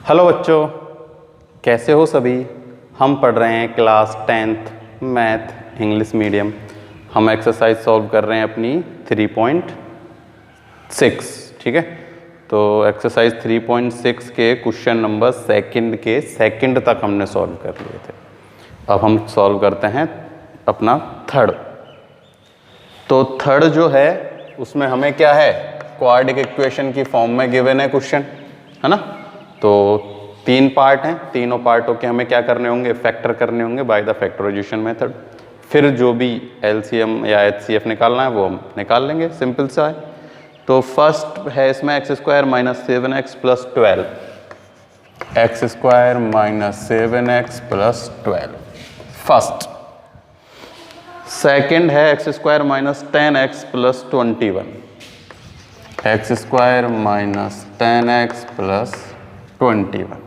Hello बच्चों, कैसे हो सभी। हम पढ़ रहे हैं class 10th math English medium. हम एक्सरसाइज सॉल्व कर रहे हैं अपनी 3.6। ठीक है, तो एक्सरसाइज 3.6 के क्वेश्चन नंबर सेकंड तक हमने सॉल्व कर लिए थे। अब हम सॉल्व करते हैं अपना थर्ड। तो थर्ड जो है उसमें हमें क्या है, क्वाड्रेटिक इक्वेशन की फॉर्म में गिवन है क्वेश्चन, है ना। तो 3 पार्ट हैं, तीनों पार्टों के हमें क्या करने होंगे, फैक्टर करने होंगे बाय द फैक्टराइजेशन मेथड। फिर जो भी एलसीएम या एचसीएफ निकालना है वो हम निकाल लेंगे, सिंपल सा है। तो फर्स्ट है इसमें x² - 7x + 12, x² - 7x + 12 first. Second है x² - 10x + 21, x² - 10x + 21।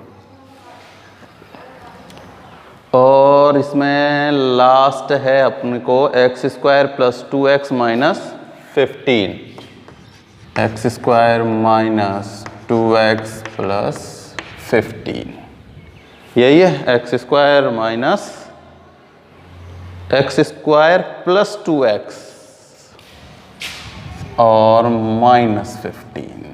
और इसमें लास्ट है अपने को x² + 2x - 15, x² - 2x + 15। यही है x² - x² + 2x और -15।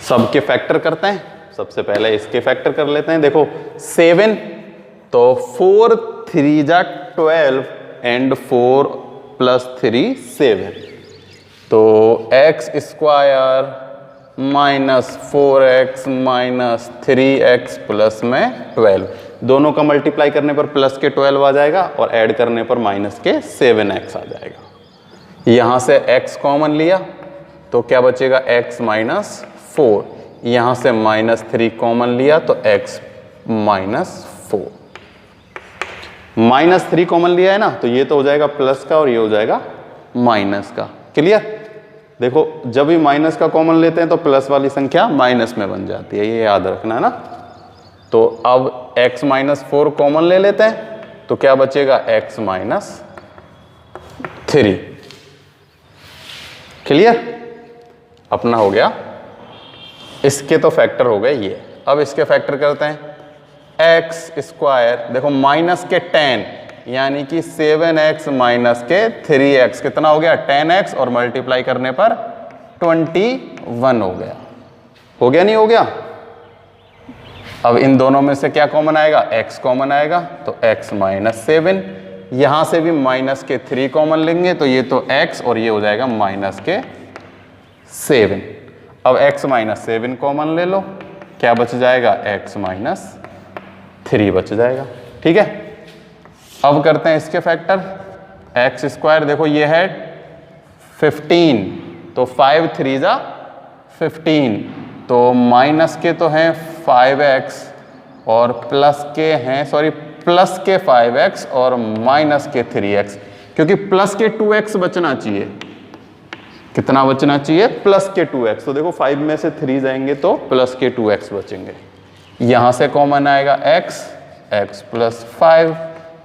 सबके फैक्टर करते हैं। सबसे पहले इसके फैक्टर कर लेते हैं। देखो 7, तो 4 3 जा 12 एंड 4 + 3 7। तो x² - 4x - 3x प्लस में 12, दोनों का मल्टीप्लाई करने पर प्लस के 12 आ जाएगा और ऐड करने पर माइनस के 7x आ जाएगा। यहां से x कॉमन लिया तो क्या बचेगा, x - 4। यहां से -3 कॉमन लिया तो x - 4। -3 कॉमन लिया है ना, तो ये तो हो जाएगा प्लस का और ये हो जाएगा माइनस का। क्लियर। देखो जब भी माइनस का कॉमन लेते हैं तो प्लस वाली संख्या माइनस में बन जाती है, ये याद रखना है ना। तो अब x - 4 कॉमन ले लेते हैं तो क्या बचेगा, x - 3। क्लियर। अपना हो गया। इसके तो फैक्टर हो गए ये। अब इसके फैक्टर करते हैं। x², देखो माइनस के 10 यानी कि 7x - के 3x कितना हो गया, 10x, और मल्टीप्लाई करने पर 21 हो गया। हो गया नहीं हो गया। अब इन दोनों में से क्या कॉमन आएगा, x कॉमन आएगा तो x - 7। यहां से भी माइनस के 3 कॉमन लेंगे तो ये तो x और ये हो जाएगा माइनस के 7। अब x - 7 कॉमन ले लो, क्या बच जाएगा, x - 3 बच जाएगा। ठीक है। अब करते हैं इसके फैक्टर। x², देखो ये है 15, तो 5 3 जा 15, तो माइनस के तो हैं 5x और प्लस के हैं, सॉरी प्लस के 5x और माइनस के 3x, क्योंकि प्लस के 2x बचना चाहिए। कितना बचना चाहिए, प्लस के 2x। तो देखो 5 में से 3 जाएंगे तो प्लस के 2x बचेंगे। यहां से कॉमन आएगा x + 5,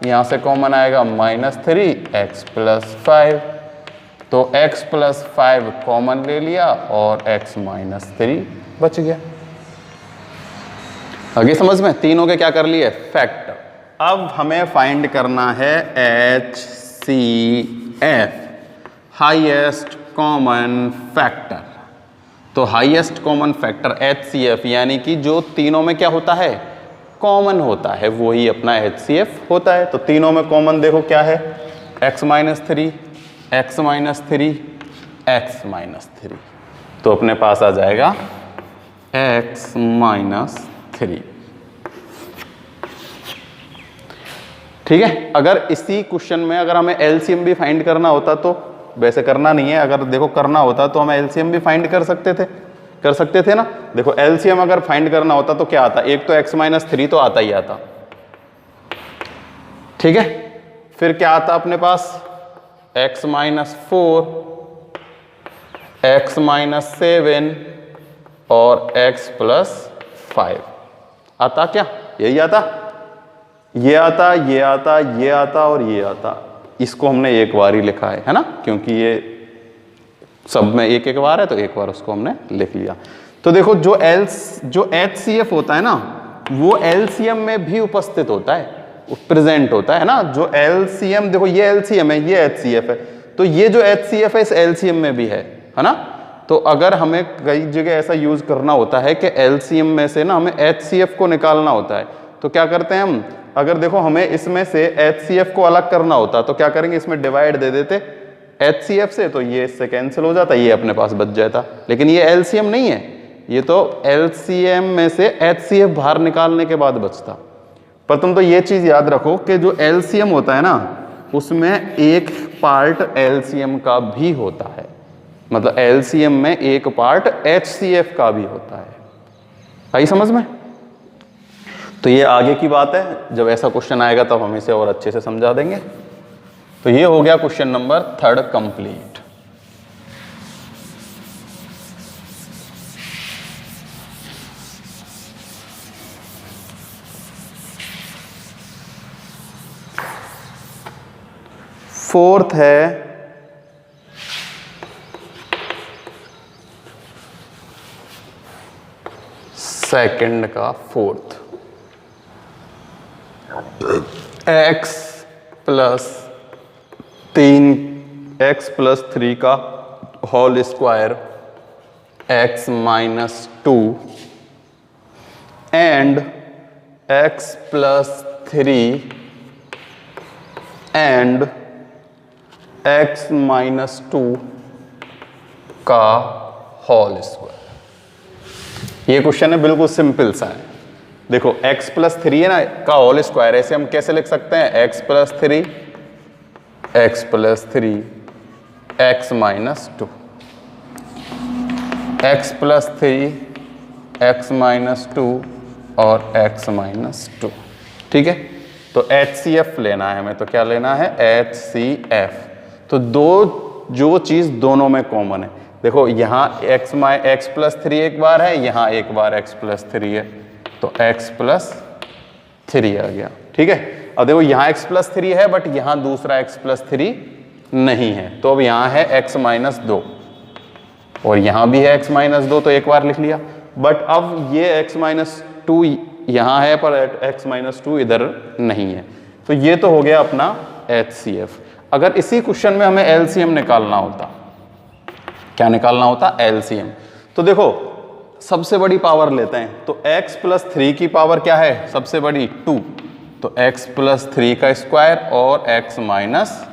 यहां से कॉमन आएगा -3 x + 5, तो x + 5 कॉमन ले लिया और x - 3 बच गया। आगे समझ में, तीनों के क्या कर लिए, फैक्टर। अब हमें फाइंड करना है HCF, हाईएस्ट कॉमन फैक्टर। तो हाईएस्ट कॉमन फैक्टर HCF यानी कि जो तीनों में क्या होता है, कॉमन होता है, वही अपना HCF होता है। तो तीनों में कॉमन देखो क्या है, x - 3, x - 3, x - 3। तो अपने पास आ जाएगा x - 3। ठीक है। अगर इसी क्वेश्चन में अगर हमें एलसीएम भी फाइंड करना होता, तो वैसे करना नहीं है, अगर देखो करना होता तो हम एलसीएम भी फाइंड कर सकते थे ना। देखो एलसीएम अगर फाइंड करना होता तो क्या आता, एक तो x - 3 तो आता ही आता। ठीक है। फिर क्या आता अपने पास, x - 4, x - 7 और x + 5 आता। क्या यही आता, ये आता, ये आता, ये आता और ये आता। इसको हमने एक बार ही लिखा है ना, क्योंकि ये सब में एक एक बार है तो एक बार उसको हमने लिख लिया। तो देखो जो HCF होता है ना वो LCM में भी उपस्थित होता है, प्रेजेंट होता है ना। जो LCM देखो ये LCM है, ये HCF है, तो ये जो HCF है इस LCM में भी है ना। तो अगर हमें कई जगह ऐसा यूज करना होता है कि LCM में से ना हमें HCF को निकालना होता है, तो क्या करते हैं हम, अगर देखो हमें इसमें से HCF को अलग करना होता तो क्या करेंगे, इसमें डिवाइड दे देते HCF से, तो ये इससे कैंसिल हो जाता, ये अपने पास बच जाता। लेकिन ये LCM नहीं है, ये तो LCM में से HCF बाहर निकालने के बाद बचता। पर तुम तो ये चीज याद रखो कि जो LCM होता है ना उसमें एक पार्ट LCM का भी होता है, मतलब LCM में एक पार्ट HCF का भी होता है। आई समझ में? तो ये आगे की बात है, जब ऐसा क्वेश्चन आएगा तब हम इसे और अच्छे से समझा देंगे। तो ये हो गया क्वेश्चन नंबर 3 कंप्लीट। फोर्थ है सेकंड का फोर्थ, x प्लस 3 का whole square x minus 2 and x plus 3 and x minus 2 का होल स्क्वायर। ये क्वेश्चन है बिल्कुल सिंपल सा है। देखो x प्लस 3 है ना का होल स्क्वायर, ऐसे हम कैसे लिख सकते हैं, x plus 3 x minus 2, x plus 3 x minus 2 और x माइनस 2। ठीक है, तो HCF लेना है हमें, तो क्या लेना है, HCF। तो दो जो चीज दोनों में कॉमन है, देखो यहाँ x प्लस 3 एक बार है, यहाँ एक बार x प्लस 3 है, तो x प्लस 3 आ गया। ठीक है, अब देखो यहाँ x प्लस 3 है बट यहाँ दूसरा x प्लस 3 नहीं है, तो अब यहाँ है x माइनस 2 और यहाँ भी है x माइनस 2, तो एक बार लिख लिया। बट अब ये x माइनस 2 यहाँ है पर x माइनस 2 इधर नहीं है, तो ये तो हो गया अपना HCF। अगर इसी क्वेश्चन में हमें LCM निकालना होता, क्या निकालना होता, LCM, तो देखो सबसे बड़ी पावर लेते हैं, तो x प्लस 3 की पावर क्या है सबसे बड़ी, 2, तो x प्लस 3 का स्क्वायर और x माइनस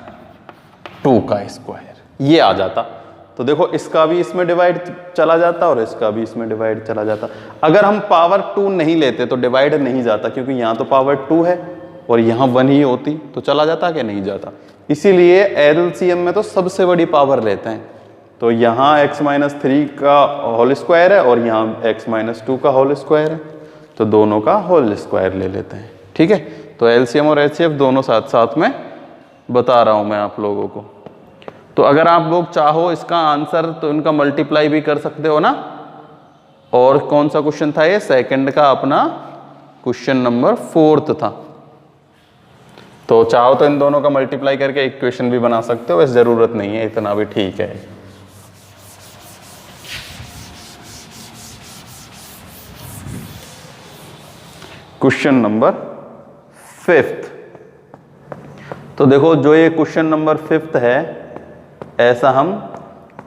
2 का स्क्वायर, ये आ जाता। तो देखो इसका भी इसमें डिवाइड चला जाता और इसका भी इसमें डिवाइड चला जाता। अगर हम पावर 2 नहीं लेते तो डिवाइड नहीं जाता, क्योंकि यहाँ तो पावर 2 है और यहाँ 1 ही होती, तो चला जाता कि नहीं जाता। इसीलिए LCM में तो सबसे बड़ी पावर लेते हैं, तो यहाँ x माइनस 3 का होल स्क्वायर है और यहाँ x माइनस 2 का होल स्क्वायर है, तो दोनों का होल स्क्वायर ले लेते हैं। ठीक है, तो LCM और HCF दोनों साथ साथ में बता रहा हूँ मैं आप लोगों को। तो अगर आप लोग चाहो इसका आंसर तो इनका मल्टीप्लाई भी कर सकते हो ना। और कौन सा क्वेश्चन था ये, सेकंड का अपना क्वेश्चन नंबर 4 था। तो चाहो तो इन दोनों का मल्टीप्लाई करके इक्वेशन भी बना सकते हो, वैसे जरूरत नहीं है, इतना भी ठीक है। क्वेश्चन नंबर 5, तो देखो जो ये क्वेश्चन नंबर 5 है ऐसा हम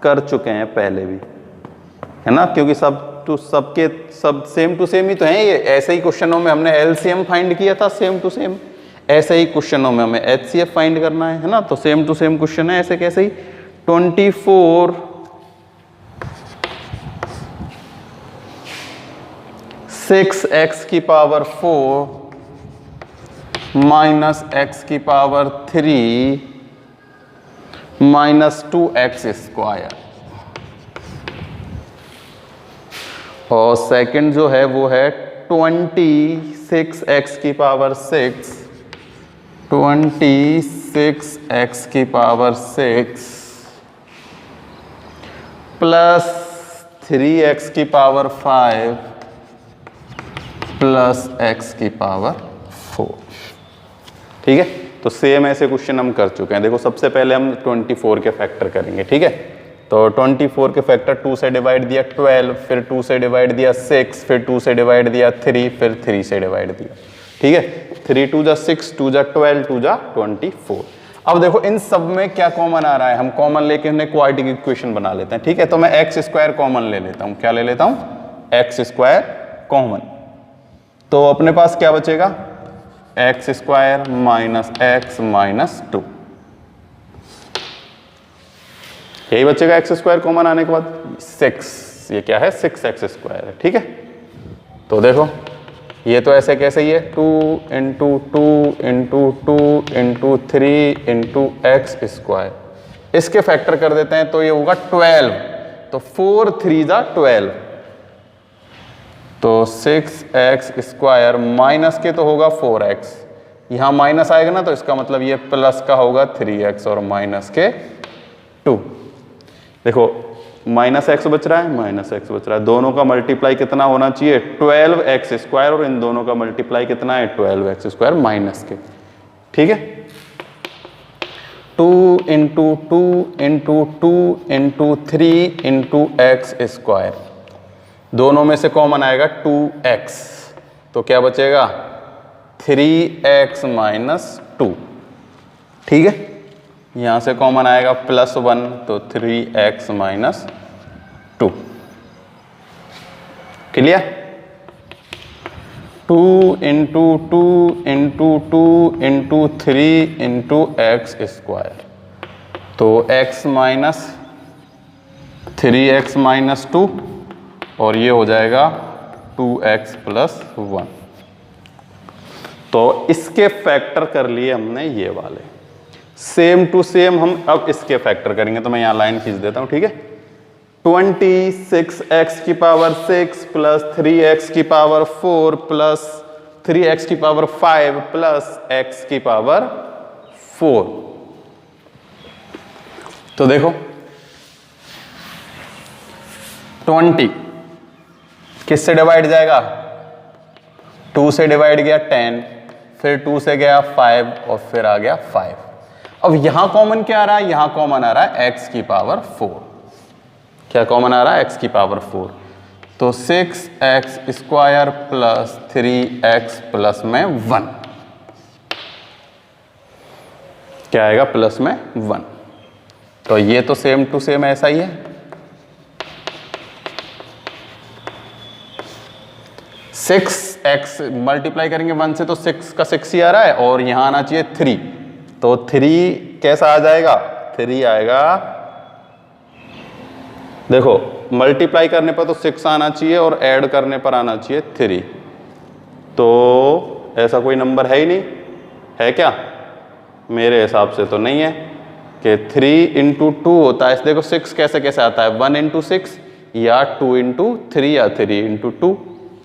कर चुके हैं पहले भी, है ना, क्योंकि सब सेम टू सेम ही तो हैं ये। ऐसे ही क्वेश्चनों में हमने LCM फाइंड किया था सेम टू सेम, ऐसे ही क्वेश्चनों में हमें HCF फाइंड करना है ना, तो सेम टू सेम क्वेश्चन है। ऐसे कैसे ही 24 6x की पावर 4 माइनस x की पावर 3 माइनस 2x स्क्वायर, और सेकंड जो है वो है 26x की पावर 6 26x की पावर 6 प्लस 3x की पावर 5 प्लस x की पावर 4। ठीक है, तो सेम ऐसे क्वेश्चन हम कर चुके हैं। देखो सबसे पहले हम 24 के फैक्टर करेंगे। ठीक है, तो 24 के फैक्टर 2 से डिवाइड दिया 12, फिर 2 से डिवाइड दिया 6, फिर 2 से डिवाइड दिया 3, फिर 3 से डिवाइड दिया। ठीक है, 3 2 जा 6, 2 जा 12, 2 जा 24। अब देखो इन सब में क्या कॉमन आ रहा है, हम कॉमन लेके हमने क्वाड्रेटिक इक्वेशन बना लेते हैं। ठीक है, तो मैं एक्स स्क्वायर कॉमन ले लेता हूँ। क्या ले लेता हूँ? X square common. तो अपने पास क्या बचेगा? X square minus x minus 2, यही बचेगा एक्स स्क्वायर कॉमन आने के बाद। 6, ये क्या है? 6x स्क्वायर है। ठीक है, तो देखो ये तो ऐसे कैसे ही है, 2 into 2 into 2 into 3 into x square. इसके फैक्टर कर देते हैं तो ये होगा 12, तो 4 3 जा 12, तो 6x स्क्वायर माइनस के तो होगा 4x, यहां माइनस आएगा ना, तो इसका मतलब ये प्लस का होगा 3x और माइनस के 2। देखो माइनस एक्स बच रहा है, माइनस एक्स बच रहा है, दोनों का मल्टीप्लाई कितना होना चाहिए? 12x स्क्वायर, और इन दोनों का मल्टीप्लाई कितना है? 12x स्क्वायर माइनस के। ठीक है, 2 into 2 into 2 into 3 into x square, दोनों में से कॉमन आएगा 2x, तो क्या बचेगा? 3x minus 2। ठीक है, यहां से कॉमन आएगा +1, तो 3x minus 2। Clear? 2 into 2 into 2 into 3 into x square, तो x माइनस 3x माइनस 2, और ये हो जाएगा 2x प्लस 1। तो इसके फैक्टर कर लिए हमने ये वाले। सेम टू सेम हम अब इसके फैक्टर करेंगे, तो मैं यहां लाइन खींच देता हूं। ठीक है, 26x की पावर 6 प्लस 3x की पावर 4 प्लस 3x की पावर 5 प्लस x की पावर 4। तो देखो 20 किससे डिवाइड जाएगा? 2 से डिवाइड गया 10, फिर 2 से गया 5, और फिर आ गया 5। अब यहां कॉमन क्या आ रहा है? यहां कॉमन आ रहा है x की पावर 4। क्या कॉमन आ रहा है? x की पावर 4। तो 6x square plus 3x plus में 1, क्या आएगा? प्लस में 1। तो ये तो सेम टू सेम ऐसा ही है। 6x मल्टीप्लाई करेंगे 1 से, तो 6 का 6 ही आ रहा है, और यहां आना चाहिए 3, तो 3 कैसा आ जाएगा? 3 आएगा। देखो मल्टीप्लाई करने पर तो 6 आना चाहिए, और ऐड करने पर आना चाहिए 3, तो ऐसा कोई नंबर है ही नहीं, है क्या? मेरे हिसाब से तो नहीं है कि 3 इंटू 2 होता है। देखो 6 कैसे कैसे आता है? 1 इंटू 6 या 2 इंटू 3 या 3 इंटू 2,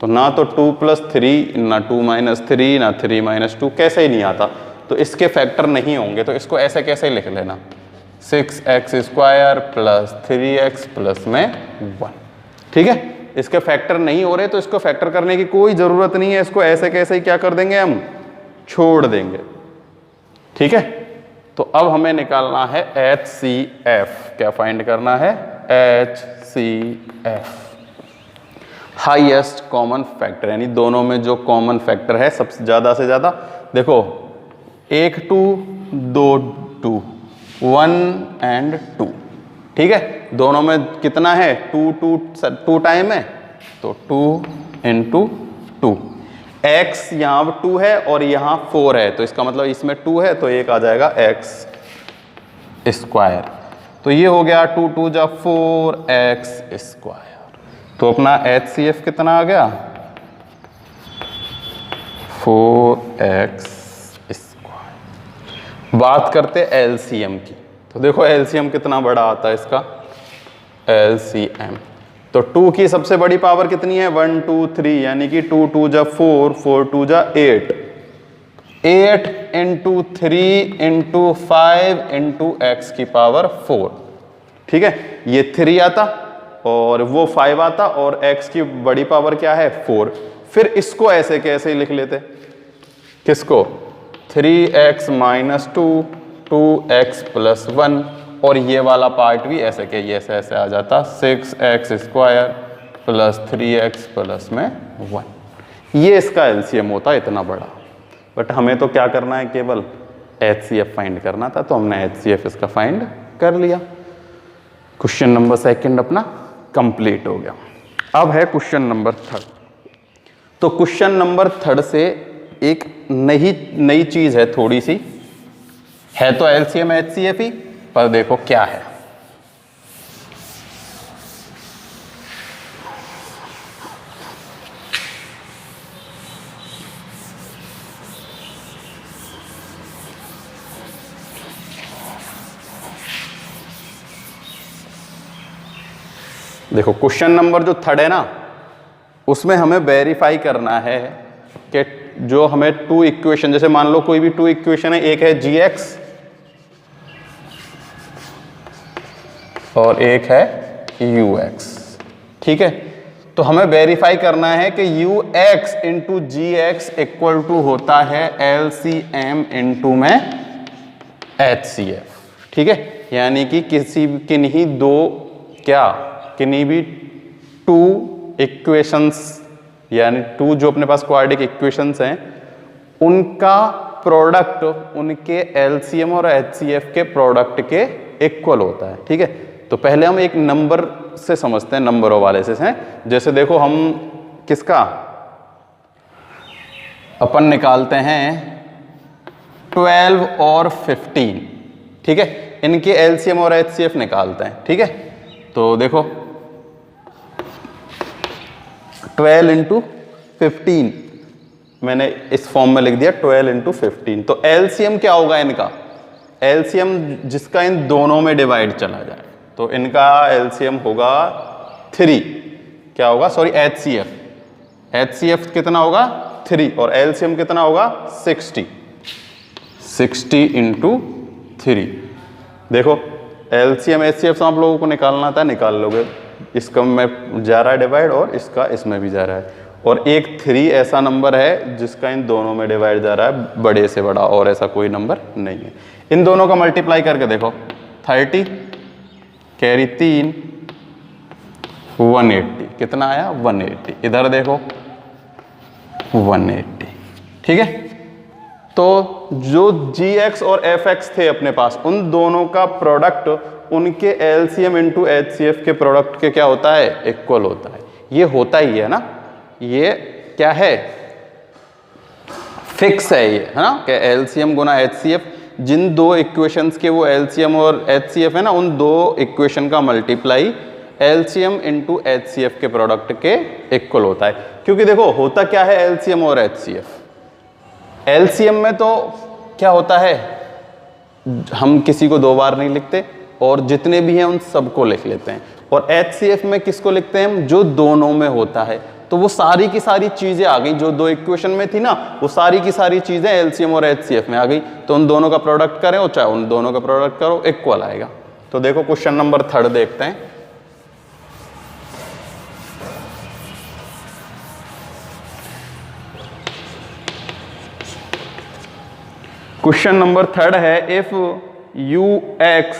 तो ना तो 2 प्लस 3, ना 2 माइनस 3, ना 3 माइनस 2, कैसे ही नहीं आता। तो इसके फैक्टर नहीं होंगे, तो इसको ऐसे कैसे लिख लेना? 6x square plus 3x plus में 1। ठीक है, इसके फैक्टर नहीं हो रहे, तो इसको फैक्टर करने की कोई ज़रूरत नहीं है, इसको ऐसे कैसे ही क्या कर देंगे? हम छोड़ देंगे। ठीक है, तो अब हमें निकालना है HCF। क्या फाइंड करना है? HCF, हाईएस्ट कॉमन फैक्टर, यानी दोनों में जो कॉमन फैक्टर है सबसे ज़्यादा से ज़्यादा। देखो 1 2 2 2, 1 एंड 2। ठीक है, दोनों में कितना है? 2 टाइम है, तो 2 इंटू 2। x यहाँ 2 है और यहाँ 4 है, तो इसका मतलब इसमें 2 है, तो एक आ जाएगा x स्क्वायर। तो ये हो गया 2 2 जा 4x स्क्वायर। तो अपना HCF कितना आ गया? 4x square. बात करते LCM की, तो देखो LCM कितना बड़ा आता है इसका। LCM तो 2 की सबसे बड़ी पावर कितनी है? 1 2 3, यानी कि 2 2 जा 4, 4 2 जा 8, 8 इंटू 3 इंटू 5 इंटू एक्स की पावर 4। ठीक है, ये 3 आता और वो 5 आता, और x की बड़ी पावर क्या है? 4। फिर इसको ऐसे कैसे लिख लेते? किसको? 3x माइनस 2, 2x प्लस 1, और ये वाला पार्ट भी ऐसे के ये ऐसे आ जाता 6x square plus 3x plus में 1। ये इसका एलसीएम होता है इतना बड़ा। बट हमें तो क्या करना है, केवल HCF फाइंड करना था, तो हमने HCF इसका फाइंड कर लिया। क्वेश्चन नंबर सेकंड अपना कंप्लीट हो गया। अब है क्वेश्चन नंबर थर्ड। तो क्वेश्चन नंबर थर्ड से एक नई चीज है, थोड़ी सी है तो एलसीएम HCF ही, पर देखो क्या है। देखो क्वेश्चन नंबर जो थर्ड है ना, उसमें हमें वेरीफाई करना है कि जो हमें टू इक्वेशन, जैसे मान लो कोई भी टू इक्वेशन है, एक है gx और एक है ux, ठीक है। तो हमें वेरीफाई करना है कि ux into gx equal to होता है LCM इंटू में HCF, ठीक है। यानी कि किन्हीं दो किन्हीं भी टू इक्वेशंस, यानी टू जो अपने पास क्वाड्रेटिक इक्वेशंस हैं, उनका प्रोडक्ट उनके एलसीएम और HCF के प्रोडक्ट के इक्वल होता है, ठीक है। तो पहले हम एक नंबर से समझते हैं, नंबरों वाले से हैं। जैसे देखो हम किसका अपन निकालते हैं 12 और 15, ठीक है। इनके एलसीएम और HCF निकालते हैं, ठीक है। तो देखो 12 इंटू 15 मैंने इस फॉर्म में लिख दिया, 12 इंटू 15। तो एलसीएम क्या होगा इनका, एलसीएम जिसका इन दोनों में डिवाइड चला जाए, तो इनका एलसीएम होगा 3, क्या होगा, सॉरी HCF कितना होगा 3 और एलसीएम कितना होगा 60 इंटू 3। देखो एलसीएम HCF आप लोगों को निकालना था, निकाल लोगे। इसका में जा रहा है डिवाइड और इसका इसमें भी जा रहा है, और एक 3 ऐसा नंबर है जिसका इन दोनों में डिवाइड जा रहा है, बड़े से बड़ा और ऐसा कोई नंबर नहीं है। इन दोनों का मल्टीप्लाई करके देखो 30 कैरी 3 180, कितना आया 180। इधर देखो 180, ठीक है। तो जो gx और fx थे अपने पास, उन दोनों का प्रोडक्ट उनके LCM इंटू HCF के प्रोडक्ट के क्या होता है, इक्वल होता है। ये होता ही है ना, ये क्या है, फिक्स है ये, है ना, कि LCM गुना HCF, जिन दो इक्वेशंस के वो LCM और HCF है ना, उन दो इक्वेशन का मल्टीप्लाई LCM इंटू HCF के प्रोडक्ट के इक्वल होता है। क्योंकि देखो होता क्या है LCM और HCF, LCM में तो क्या होता है, हम किसी को 2 बार नहीं लिखते और जितने भी हैं उन सबको लिख लेते हैं। और HCF में किसको लिखते हैं हम, जो दोनों में होता है। तो वो सारी की सारी चीजें आ गई जो दो इक्वेशन में थी ना, वो सारी की सारी चीजें LCM और HCF में आ गई। तो उन दोनों का प्रोडक्ट करें और चाहे उन दोनों का प्रोडक्ट करो, इक्वल आएगा। तो देखो क्वेश्चन नंबर थर्ड देखते हैं। क्वेश्चन नंबर थर्ड है, if ux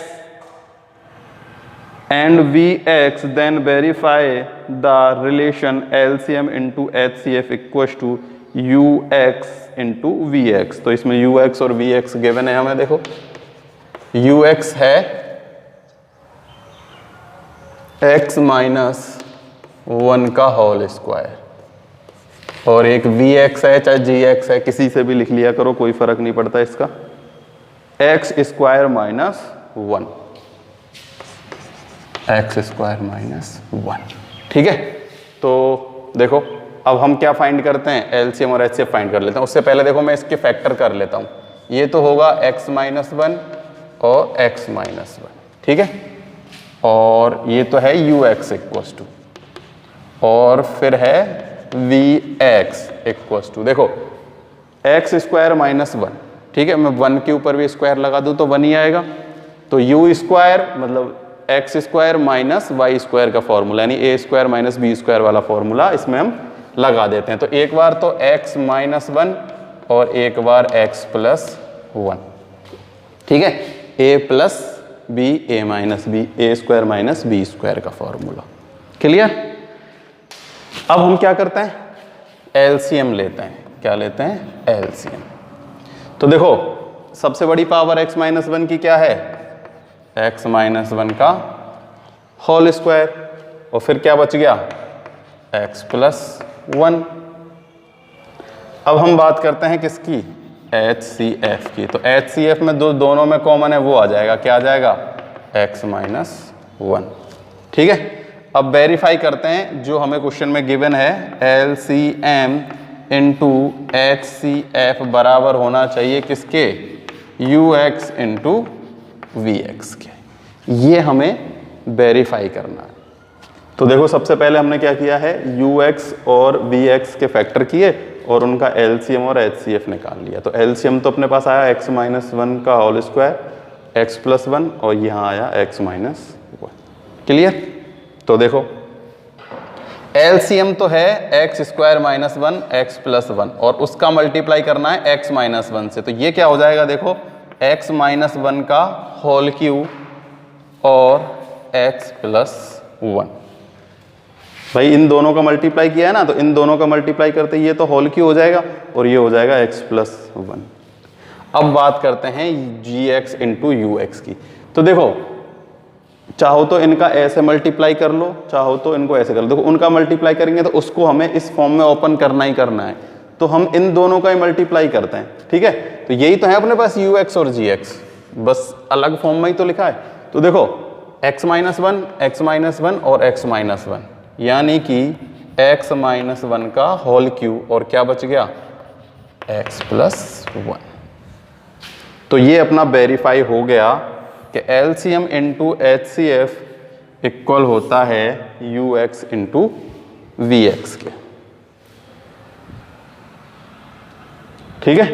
and vx then verify the relation LCM into HCF equals to ux into vx। तो इसमें ux और vx गिवन है हमें। देखो ux है x माइनस 1 का होल स्क्वायर, और एक vx है, चाहे gx है, किसी से भी लिख लिया करो, कोई फर्क नहीं पड़ता इसका, x square minus 1, x square minus 1, ठीक है। तो देखो अब हम क्या फाइंड करते हैं, एलसीएम और HCF फाइंड कर लेते हैं। उससे पहले देखो मैं इसके फैक्टर कर लेता हूँ। ये तो होगा x माइनस 1 और x माइनस 1, ठीक है। और ये तो है ux इक्वल्स टू, और फिर है vx इक्वल्स टू, देखो x स्क्वायर माइनस 1, ठीक है। मैं 1 के ऊपर भी स्क्वायर लगा दूँ तो 1 ही आएगा। तो u स्क्वायर मतलब x square minus Y square का फॉर्मूला, यानी a square minus B square वाला फॉर्मूला इसमें हम लगा देते हैं। तो एक बार तो x माइनस 1 और एक बार x प्लस 1, ठीक है। a plus B A minus B, A square minus B square का फॉर्मूला। क्लियर? अब हम क्या करते हैं, एलसीएम लेते हैं। क्या लेते हैं? एलसीएम। तो देखो सबसे बड़ी पावर x माइनस 1 की क्या है, x माइनस 1 का होल स्क्वायर, और फिर क्या बच गया, x प्लस 1। अब हम बात करते हैं किसकी, HCF की। तो HCF में दोनों में कॉमन है, वो आ जाएगा, क्या आ जाएगा, x माइनस 1। ठीक है, अब वेरीफाई करते हैं जो हमें क्वेश्चन में गिवन है, LCM इंटू HCF बराबर होना चाहिए किसके, UX इंटू VX के। ये हमें वेरीफाई करना है। तो देखो सबसे पहले हमने क्या किया है, UX और VX के फैक्टर किए और उनका LCM और HCF निकाल लिया। तो LCM तो अपने पास आया x माइनस 1 का होल स्क्वायर, x प्लस 1, और यहाँ आया x माइनस 1। क्लियर? तो देखो LCM तो है x square minus 1 x plus 1, और उसका मल्टीप्लाई करना है x माइनस 1 से। तो ये क्या हो जाएगा, देखो x माइनस 1 का होल क्यूब और x प्लस 1। भाई इन दोनों का मल्टीप्लाई किया है ना, तो इन दोनों का मल्टीप्लाई करते ये तो होल क्यूब हो जाएगा और ये हो जाएगा x प्लस 1। अब बात करते हैं gx इंटू ux की। तो देखो चाहो तो इनका ऐसे मल्टीप्लाई कर लो, चाहो तो इनको ऐसे कर लो। देखो उनका मल्टीप्लाई करेंगे तो उसको हमें इस फॉर्म में ओपन करना ही करना है, तो हम इन दोनों का ही मल्टीप्लाई करते हैं। ठीक है, तो यही तो है अपने पास ux और gx, बस अलग फॉर्म में ही तो लिखा है। तो देखो x माइनस 1, x माइनस 1 और x माइनस 1, यानी कि x माइनस 1 का होल क्यूब और क्या बच गया, x प्लस 1। तो ये अपना वेरीफाई हो गया कि LCM इंटू HCF इक्वल होता है UX इंटू VX के। ठीक है,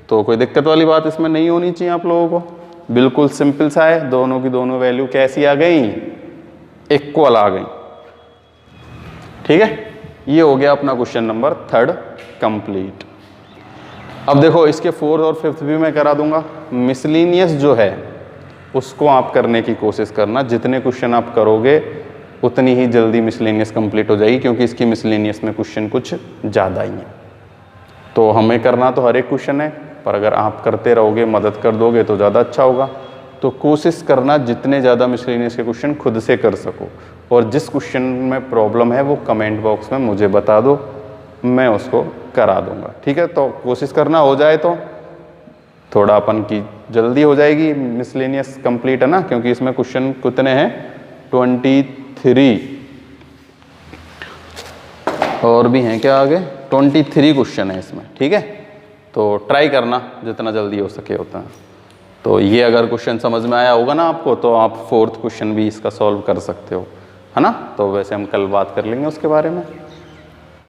तो कोई दिक्कत वाली बात इसमें नहीं होनी चाहिए आप लोगों को, बिल्कुल सिंपल सा है। दोनों की दोनों वैल्यू कैसी आ गई, इक्वल आ गई। ठीक है, ये हो गया अपना क्वेश्चन नंबर 3 कंप्लीट। अब देखो इसके 4th और 5th भी मैं करा दूंगा। मिसलिनियस जो है उसको आप करने की कोशिश करना, जितने क्वेश्चन आप करोगे उतनी ही जल्दी मिसलिनियस कंप्लीट हो जाएगी, क्योंकि इसकी मिसलिनियस में क्वेश्चन कुछ ज़्यादा ही है। तो हमें करना तो हर एक क्वेश्चन है, पर अगर आप करते रहोगे, मदद कर दोगे तो ज़्यादा अच्छा होगा। तो कोशिश करना जितने ज़्यादा मिसलिनियस के क्वेश्चन खुद से कर सको, और जिस क्वेश्चन में प्रॉब्लम है वो कमेंट बॉक्स में मुझे बता दो, मैं उसको करा दूंगा। ठीक है, तो कोशिश करना हो जाए तो थोड़ा अपन की जल्दी हो जाएगी मिसलिनियस कंप्लीट, है ना, क्योंकि इसमें क्वेश्चन कितने हैं, 23 और भी हैं क्या आगे, 23 क्वेश्चन है इसमें। ठीक है, तो ट्राई करना जितना जल्दी हो सके होता है। तो ये अगर क्वेश्चन समझ में आया होगा ना आपको, तो आप 4th क्वेश्चन भी इसका सॉल्व कर सकते हो, है ना। तो वैसे हम कल बात कर लेंगे उसके बारे में।